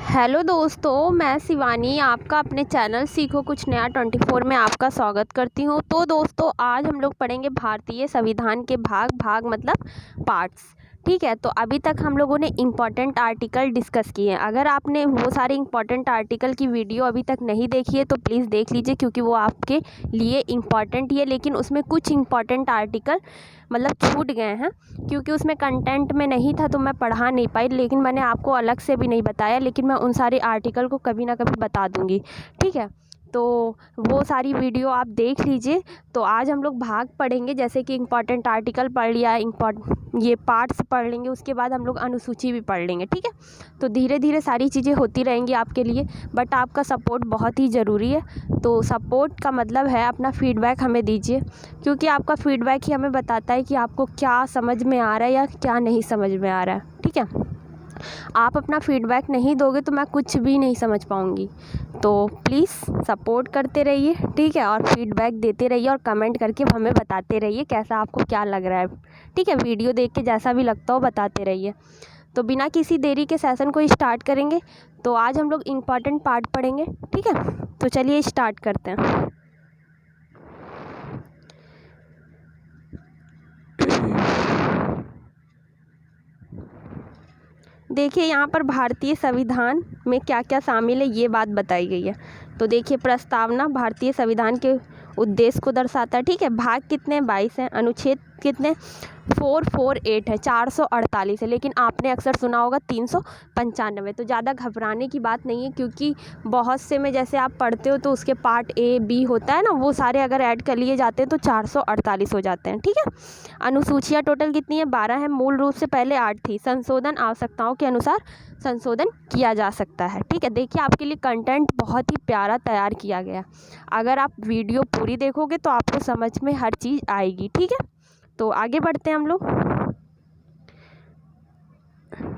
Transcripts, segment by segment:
Hello दोस्तों, मैं शिवानी आपका अपने चैनल सीखो कुछ नया 24 में आपका स्वागत करती हूँ। तो दोस्तों, आज हम लोग पढ़ेंगे भारतीय संविधान के भाग मतलब पार्ट्स। ठीक है, तो अभी तक हम लोगों ने इम्पॉर्टेंट आर्टिकल डिस्कस किए हैं। अगर आपने वो सारे इम्पॉर्टेंट आर्टिकल की वीडियो अभी तक नहीं देखी है तो प्लीज़ देख लीजिए, क्योंकि वो आपके लिए इम्पॉर्टेंट ही है। लेकिन उसमें कुछ इम्पॉर्टेंट आर्टिकल मतलब छूट गए हैं, क्योंकि उसमें कंटेंट में नहीं था तो मैं पढ़ा नहीं पाई। लेकिन मैंने आपको अलग से भी नहीं बताया, लेकिन मैं उन सारे आर्टिकल को कभी ना कभी बता दूँगी। ठीक है, तो वो सारी वीडियो आप देख लीजिए। तो आज हम लोग भाग पढ़ेंगे, जैसे कि इम्पॉर्टेंट आर्टिकल पढ़ लिया, ये पार्ट्स पढ़ लेंगे, उसके बाद हम लोग अनुसूची भी पढ़ लेंगे। ठीक है, तो धीरे धीरे सारी चीज़ें होती रहेंगी आपके लिए, बट आपका सपोर्ट बहुत ही ज़रूरी है। तो सपोर्ट का मतलब है अपना फीडबैक हमें दीजिए, क्योंकि आपका फीडबैक ही हमें बताता है कि आपको क्या समझ में आ रहा है या क्या नहीं समझ में आ रहा है। ठीक है, आप अपना फीडबैक नहीं दोगे तो मैं कुछ भी नहीं समझ पाऊँगी। तो प्लीज़ सपोर्ट करते रहिए, ठीक है, और फीडबैक देते रहिए और कमेंट करके हमें बताते रहिए कैसा आपको क्या लग रहा है। ठीक है, वीडियो देख के जैसा भी लगता हो बताते रहिए। तो बिना किसी देरी के सेशन को स्टार्ट करेंगे। तो आज हम लोग इम्पॉर्टेंट पार्ट पढ़ेंगे। ठीक है, तो चलिए स्टार्ट करते हैं। देखिए, यहाँ पर भारतीय संविधान में क्या क्या शामिल है ये बात बताई गई है। तो देखिए, प्रस्तावना भारतीय संविधान के उद्देश्य को दर्शाता है। ठीक है, भाग कितने 22 हैं, अनुच्छेद कितने 448 है, 448 है, लेकिन आपने अक्सर सुना होगा 395। तो ज़्यादा घबराने की बात नहीं है, क्योंकि बहुत से में जैसे आप पढ़ते हो तो उसके पार्ट ए बी होता है ना, वो सारे अगर ऐड कर लिए जाते हैं तो 448 हो जाते हैं। ठीक है, अनुसूचियाँ टोटल कितनी है 12 है। मूल रूप से पहले 8 थी, संशोधन आवश्यकताओं के अनुसार संशोधन किया जा सकता है। ठीक है, देखिए आपके लिए कंटेंट बहुत ही प्यारा तैयार किया गया। अगर आप वीडियो पूरी देखोगे तो आपको समझ में हर चीज़ आएगी। ठीक है, तो आगे बढ़ते हैं हम लोग।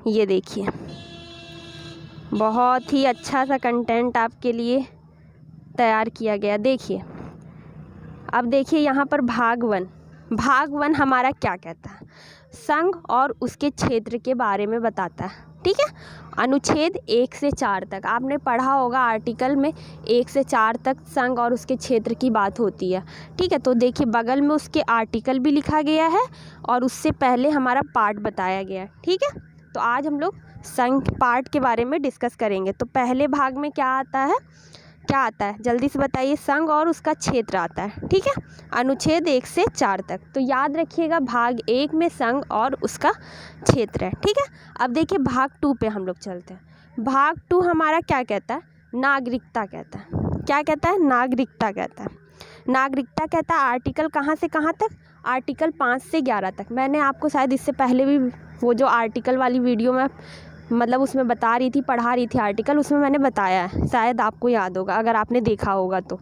ये देखिए, बहुत ही अच्छा सा कंटेंट आपके लिए तैयार किया गया। देखिए, अब देखिए यहाँ पर भाग वन हमारा क्या कहता है, संघ और उसके क्षेत्र के बारे में बताता है। ठीक है, अनुच्छेद 1 से 4 तक आपने पढ़ा होगा, आर्टिकल में 1 से 4 तक संघ और उसके क्षेत्र की बात होती है। ठीक है, तो देखिए बगल में उसके आर्टिकल भी लिखा गया है और उससे पहले हमारा पार्ट बताया गया है। ठीक है, तो आज हम लोग संघ पार्ट के बारे में डिस्कस करेंगे। तो पहले भाग में क्या आता है जल्दी से बताइए, संघ और उसका क्षेत्र आता है। ठीक है, अनुच्छेद 1 से 4 तक। तो याद रखिएगा, भाग 1 में संघ और उसका क्षेत्र है। ठीक है, अब देखिए भाग 2 पे हम लोग चलते हैं। भाग 2 हमारा क्या कहता है, नागरिकता कहता है। क्या कहता है, नागरिकता कहता है। नागरिकता कहता है आर्टिकल कहाँ से कहाँ तक, आर्टिकल 5 से 11 तक। मैंने आपको शायद इससे पहले भी वो जो आर्टिकल वाली वीडियो में मतलब उसमें बता रही थी, पढ़ा रही थी आर्टिकल, उसमें मैंने बताया है, शायद आपको याद होगा अगर आपने देखा होगा तो।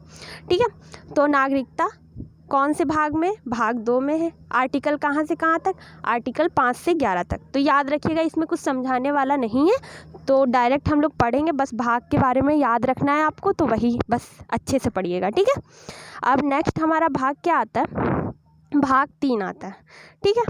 ठीक है, तो नागरिकता कौन से भाग में, भाग 2 में है। आर्टिकल कहाँ से कहाँ तक, आर्टिकल 5 से 11 तक। तो याद रखिएगा, इसमें कुछ समझाने वाला नहीं है, तो डायरेक्ट हम लोग पढ़ेंगे। बस भाग के बारे में याद रखना है आपको, तो वही बस अच्छे से पढ़िएगा। ठीक है, अब नेक्स्ट हमारा भाग क्या आता है, भाग 3 आता है। ठीक है,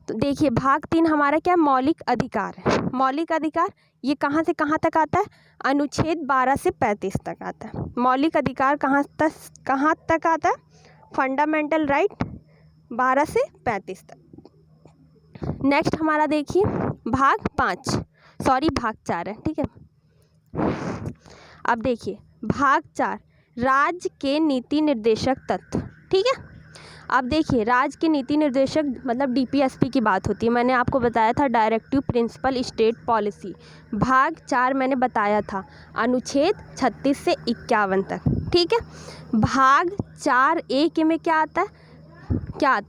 तो देखिए भाग 3 हमारा क्या, मौलिक अधिकार है। मौलिक अधिकार ये कहाँ से कहाँ तक आता है, अनुच्छेद 12 से 35 तक आता है। मौलिक अधिकार कहाँ तक आता है, फंडामेंटल राइट 12 से 35 तक। नेक्स्ट हमारा देखिए भाग 4 है। ठीक है, अब देखिए भाग 4, राज्य के नीति निर्देशक तत्व। ठीक है, अब देखिए राज्य के नीति निर्देशक मतलब डीपीएसपी की बात होती है। मैंने आपको बताया था डायरेक्टिव प्रिंसिपल स्टेट पॉलिसी। भाग 4 मैंने बताया था अनुच्छेद 36 से 51 तक। ठीक है, भाग 4A के में क्या आता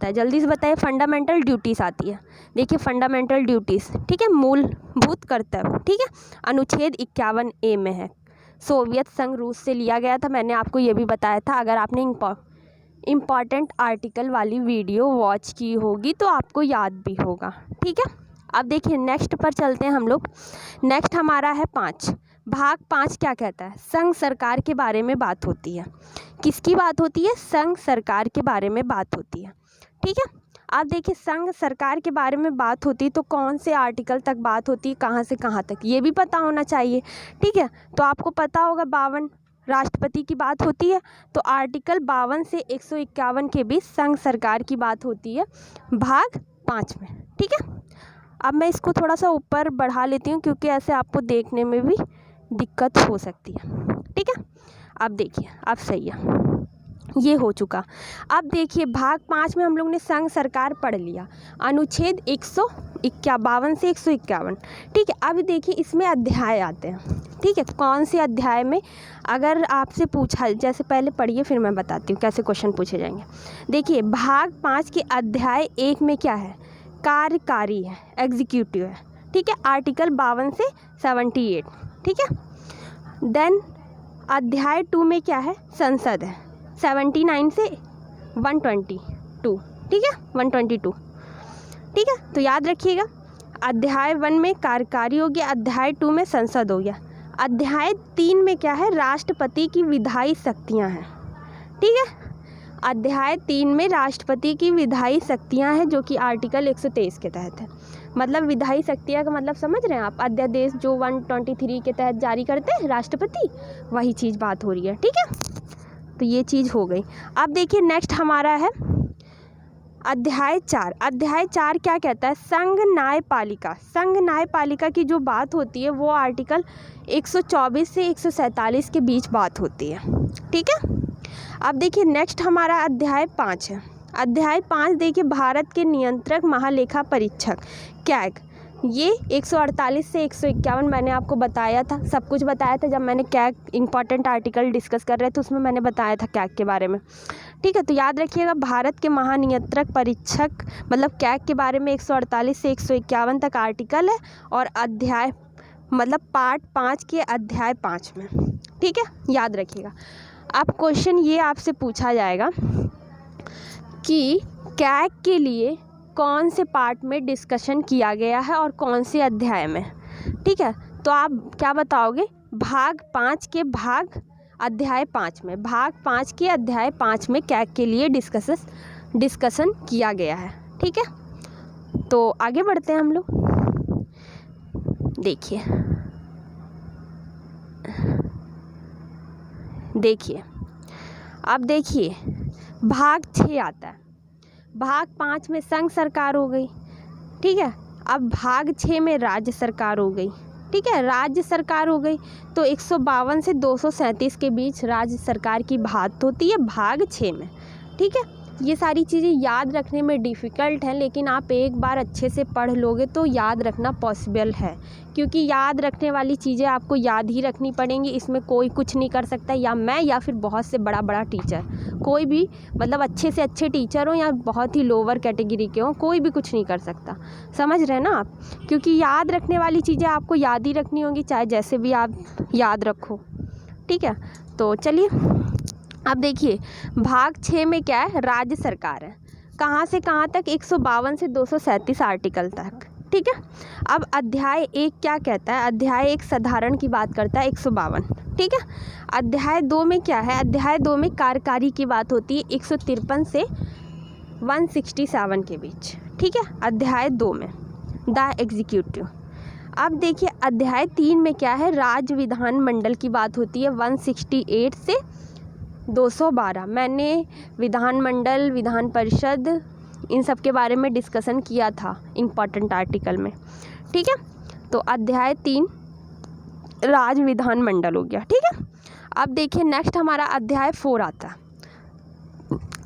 है जल्दी से बताइए, फंडामेंटल ड्यूटीज़ आती है। देखिए फंडामेंटल ड्यूटीज़, ठीक है, मूलभूत कर्तव्य। ठीक है, अनुच्छेद 51A में है। सोवियत संघ रूस से लिया गया था, मैंने आपको ये भी बताया था। अगर आपने इम्पॉर्टेंट आर्टिकल वाली वीडियो वॉच की होगी तो आपको याद भी होगा। ठीक है, अब देखिए नेक्स्ट पर चलते हैं हम लोग। नेक्स्ट हमारा है 5। भाग 5 क्या कहता है, संघ सरकार के बारे में बात होती है। किसकी बात होती है, संघ सरकार के बारे में बात होती है। ठीक है, आप देखिए संघ सरकार के बारे में बात होती तो कौन से आर्टिकल तक बात होती, कहाँ से कहाँ तक, ये भी पता होना चाहिए। ठीक है, तो आपको पता होगा 52 राष्ट्रपति की बात होती है, तो आर्टिकल 52 से 151 के बीच संघ सरकार की बात होती है भाग 5 में। ठीक है, अब मैं इसको थोड़ा सा ऊपर बढ़ा लेती हूँ क्योंकि ऐसे आपको देखने में भी दिक्कत हो सकती है। ठीक है, अब देखिए अब सही है, ये हो चुका। अब देखिए भाग 5 में हम लोग ने संघ सरकार पढ़ लिया, अनुच्छेद 152 से 151। ठीक है, अब देखिए इसमें अध्याय आते हैं। ठीक है, कौन से अध्याय में अगर आपसे पूछा, जैसे पहले पढ़िए फिर मैं बताती हूँ कैसे क्वेश्चन पूछे जाएंगे। देखिए भाग 5 के अध्याय 1 में क्या है, कार्यकारी है, एग्जीक्यूटिव है। ठीक है, आर्टिकल 52 से 78। ठीक है, देन अध्याय 2 में क्या है, संसद है, 79 से 122। ठीक है, 122। ठीक है, तो याद रखिएगा अध्याय 1 में कार्यकारी हो गया, अध्याय 2 में संसद हो गया, अध्याय 3 में क्या है, राष्ट्रपति की विधायी शक्तियाँ हैं। ठीक है, अध्याय 3 में राष्ट्रपति की विधायी शक्तियाँ हैं जो कि आर्टिकल 123 के तहत है। मतलब विधायी शक्तियाँ का मतलब समझ रहे हैं आप, अध्यादेश जो 123 के तहत जारी करते हैं राष्ट्रपति, वही चीज़ बात हो रही है। ठीक है, तो ये चीज़ हो गई। अब देखिए नेक्स्ट हमारा है अध्याय 4। अध्याय 4 क्या कहता है, संघ न्यायपालिका। संघ न्यायपालिका की जो बात होती है वो आर्टिकल 124 से 147 के बीच बात होती है। ठीक है, अब देखिए नेक्स्ट हमारा अध्याय 5 है। अध्याय 5 देखिए भारत के नियंत्रक महालेखा परीक्षक कैग, ये 148 से 151 मैंने आपको बताया था, सब कुछ बताया था जब मैंने कैग इंपॉर्टेंट आर्टिकल डिस्कस कर रहे थे उसमें मैंने बताया था कैग के बारे में। ठीक है, तो याद रखिएगा भारत के महानियंत्रक परीक्षक मतलब कैग के बारे में 148 से 151 तक आर्टिकल है और अध्याय मतलब पार्ट 5 के अध्याय 5 में। ठीक है, याद रखिएगा। अब क्वेश्चन ये आपसे पूछा जाएगा कि कैग के लिए कौन से पार्ट में डिस्कशन किया गया है और कौन से अध्याय में। ठीक है, तो आप क्या बताओगे, भाग 5 के अध्याय 5 में, भाग 5 के अध्याय 5 में कैग के लिए डिस्कशन किया गया है। ठीक है, तो आगे बढ़ते हैं हम लोग। देखिए अब देखिए भाग 6 आता है। भाग 5 में संघ सरकार हो गई। ठीक है, अब भाग 6 में राज्य सरकार हो गई। ठीक है, राज्य सरकार हो गई तो 152 से 237 के बीच राज्य सरकार की बात होती है भाग 6 में। ठीक है, ये सारी चीज़ें याद रखने में डिफ़िकल्ट है लेकिन आप एक बार अच्छे से पढ़ लोगे तो याद रखना पॉसिबल है, क्योंकि याद रखने वाली चीज़ें आपको याद ही रखनी पड़ेंगी। इसमें कोई कुछ नहीं कर सकता, या मैं या फिर बहुत से बड़ा टीचर, कोई भी मतलब अच्छे से अच्छे टीचर हो या बहुत ही लोअर कैटेगरी के हो, कोई भी कुछ नहीं कर सकता। समझ रहे हैं ना आप, क्योंकि याद रखने वाली चीज़ें आपको याद ही रखनी होंगी चाहे जैसे भी आप याद रखो। ठीक है, तो चलिए अब देखिए भाग 6 में क्या है, राज्य सरकार है, कहाँ से कहाँ तक, 152 से 237 आर्टिकल तक। ठीक है, अब अध्याय 1 क्या कहता है, अध्याय 1 साधारण की बात करता है 152। ठीक है, अध्याय 2 में क्या है, अध्याय 2 में कार्यकारी की बात होती है 153 से 167 के बीच। ठीक है, अध्याय 2 में द एग्जीक्यूटिव। अब देखिए अध्याय 3 में क्या है, राज्य विधानमंडल की बात होती है 168 से 212। मैंने विधानमंडल, विधान परिषद इन सब के बारे में डिस्कशन किया था इम्पॉर्टेंट आर्टिकल में। ठीक है, तो अध्याय 3 राज्य विधानमंडल हो गया। ठीक है, अब देखिए नेक्स्ट हमारा अध्याय 4 आता है।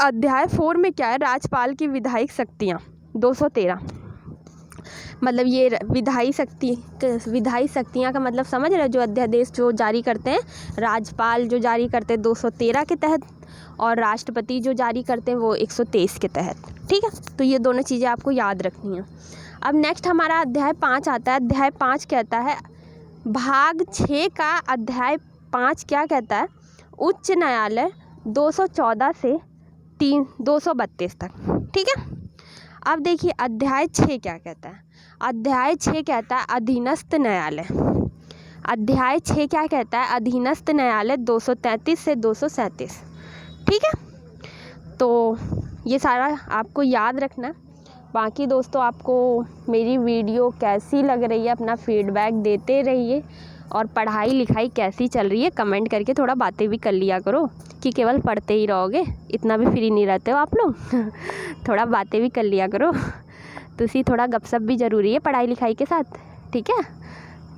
अध्याय 4 में क्या है, राज्यपाल की विधायिक शक्तियाँ 213। मतलब ये विधायी शक्तियाँ का मतलब समझ रहे हो, जो अध्यादेश जो जारी करते हैं राज्यपाल जो जारी करते हैं 213 के तहत और राष्ट्रपति जो जारी करते हैं वो 123 के तहत। ठीक है, तो ये दोनों चीज़ें आपको याद रखनी है। अब नेक्स्ट हमारा अध्याय 5 आता है। अध्याय 5 कहता है, भाग 6 का अध्याय 5 क्या कहता है, उच्च न्यायालय 214 से 232 तक। ठीक है, अब देखिए अध्याय 6 क्या कहता है, अध्याय 6 कहता है अधीनस्थ न्यायालय। अध्याय 6 क्या कहता है, अधीनस्थ न्यायालय 233 से 237। ठीक है, तो ये सारा आपको याद रखना। बाकी दोस्तों आपको मेरी वीडियो कैसी लग रही है अपना फीडबैक देते रहिए, और पढ़ाई लिखाई कैसी चल रही है कमेंट करके थोड़ा बातें भी कर लिया करो, कि केवल पढ़ते ही रहोगे, इतना भी फ्री नहीं रहते हो आप लोग थोड़ा बातें भी कर लिया करो, तो इसी थोड़ा गपशप भी ज़रूरी है पढ़ाई लिखाई के साथ, ठीक है।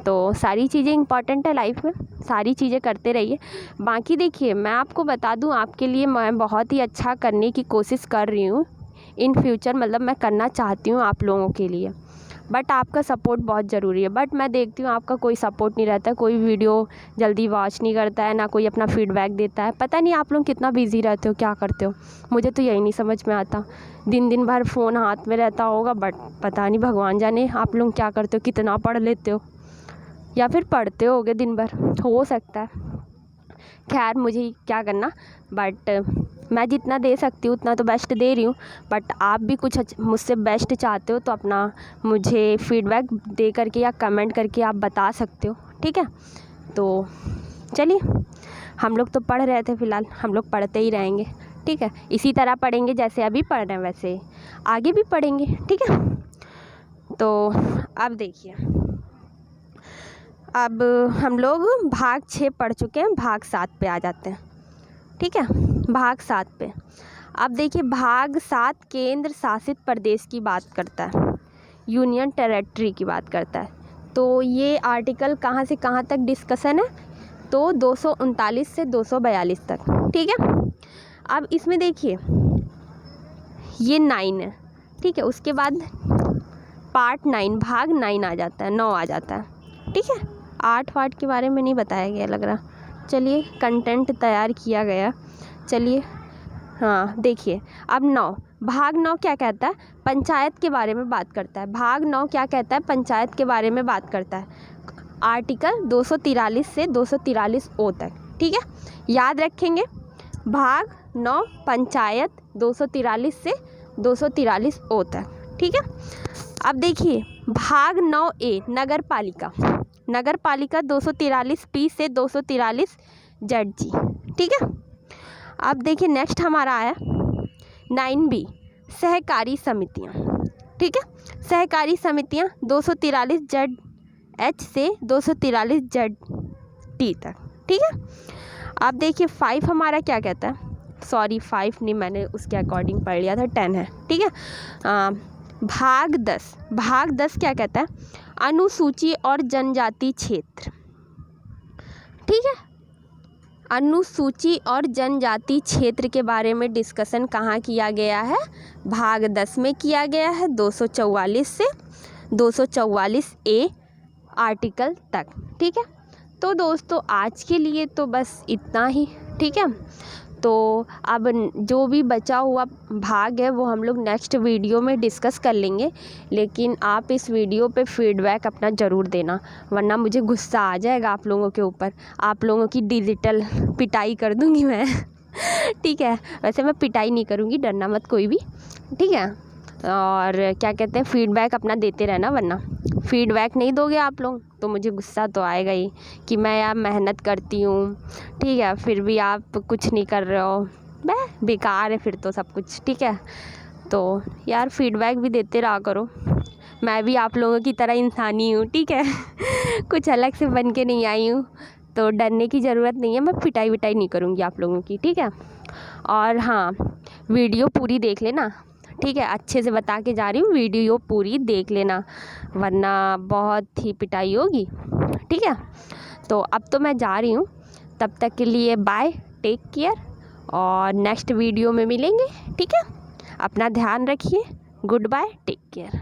तो सारी चीज़ें इंपॉर्टेंट है लाइफ में, सारी चीज़ें करते रहिए। बाकी देखिए मैं आपको बता दूं, आपके लिए मैं बहुत ही अच्छा करने की कोशिश कर रही हूँ इन फ्यूचर, मतलब मैं करना चाहती हूँ आप लोगों के लिए, बट आपका सपोर्ट बहुत ज़रूरी है। बट मैं देखती हूँ आपका कोई सपोर्ट नहीं रहता, कोई वीडियो जल्दी वॉच नहीं करता है, ना कोई अपना फीडबैक देता है। पता नहीं आप लोग कितना बिजी रहते हो, क्या करते हो, मुझे तो यही नहीं समझ में आता। दिन भर फ़ोन हाथ में रहता होगा, बट पता नहीं भगवान जाने आप लोग क्या करते हो, कितना पढ़ लेते हो, या फिर पढ़ते होगे दिन भर, हो सकता है। खैर मुझे क्या करना, बट मैं जितना दे सकती हूँ उतना तो बेस्ट दे रही हूँ, बट आप भी कुछ मुझसे बेस्ट चाहते हो तो अपना मुझे फीडबैक दे करके या कमेंट करके आप बता सकते हो, ठीक है। तो चलिए, हम लोग तो पढ़ रहे थे फ़िलहाल, हम लोग पढ़ते ही रहेंगे, ठीक है। इसी तरह पढ़ेंगे जैसे अभी पढ़ रहे हैं, वैसे आगे भी पढ़ेंगे, ठीक है। तो अब देखिए, अब हम लोग भाग 6 पढ़ चुके हैं, भाग 7 पे आ जाते हैं, ठीक है। भाग 7 पे अब देखिए, भाग 7 केंद्र शासित प्रदेश की बात करता है, यूनियन टेरिटरी की बात करता है। तो ये आर्टिकल कहाँ से कहाँ तक डिस्कशन है, तो 239 से 242 तक, ठीक है। अब इसमें देखिए ये 9 है, ठीक है। उसके बाद पार्ट 9 भाग 9 आ जाता है, 9 आ जाता है, ठीक है। 8 वाट के बारे में नहीं बताया गया लग रहा। चलिए, कंटेंट तैयार किया गया, चलिए। हाँ देखिए, अब 9 भाग 9 क्या कहता है, पंचायत के बारे में बात करता है। भाग 9 क्या कहता है, पंचायत के बारे में बात करता है। आर्टिकल 243 से 243 ओ तक, ठीक है। याद रखेंगे, भाग 9 पंचायत 243 से 243 ओ तक, ठीक है। अब देखिए भाग 9 ए नगर पालिका, नगर पालिका 243 पी से 243 जेड जी, ठीक है। अब देखिए नेक्स्ट हमारा आया 9 बी सहकारी समितियाँ, ठीक है। सहकारी समितियाँ 243 जेड एच से 243 जेड टी तक, ठीक है। अब देखिए 5 हमारा क्या कहता है, सॉरी 5 नहीं, मैंने उसके अकॉर्डिंग पढ़ लिया था, 10 है, ठीक है। भाग 10 क्या कहता है, अनुसूची और जनजाति क्षेत्र, ठीक है। अनुसूची और जनजाति क्षेत्र के बारे में डिस्कशन कहाँ किया गया है, भाग 10 में किया गया है, 244 से 244 ए आर्टिकल तक, ठीक है। तो दोस्तों आज के लिए तो बस इतना ही, ठीक है। तो अब जो भी बचा हुआ भाग है वो हम लोग नेक्स्ट वीडियो में डिस्कस कर लेंगे, लेकिन आप इस वीडियो पे फीडबैक अपना ज़रूर देना, वरना मुझे गुस्सा आ जाएगा आप लोगों के ऊपर, आप लोगों की डिजिटल पिटाई कर दूँगी मैं ठीक है। वैसे मैं पिटाई नहीं करूँगी, डरना मत कोई भी, ठीक है। और क्या कहते हैं, फीडबैक अपना देते रहना, वरना फीडबैक नहीं दोगे आप लोग तो मुझे गुस्सा तो आएगा ही कि मैं यार मेहनत करती हूँ, ठीक है, फिर भी आप कुछ नहीं कर रहे हो, बेकार है फिर तो सब कुछ, ठीक है। तो यार फीडबैक भी देते रहा करो, मैं भी आप लोगों की तरह इंसानी हूँ, ठीक है कुछ अलग से बन के नहीं आई हूँ, तो डरने की ज़रूरत नहीं है, मैं पिटाई विटाई नहीं करूँगी आप लोगों की, ठीक है। और हाँ, वीडियो पूरी देख लेना, ठीक है, अच्छे से बता के जा रही हूँ, वीडियो पूरी देख लेना, वरना बहुत ही पिटाई होगी, ठीक है। तो अब तो मैं जा रही हूँ, तब तक के लिए बाय, टेक केयर, और नेक्स्ट वीडियो में मिलेंगे, ठीक है। अपना ध्यान रखिए, गुड बाय, टेक केयर।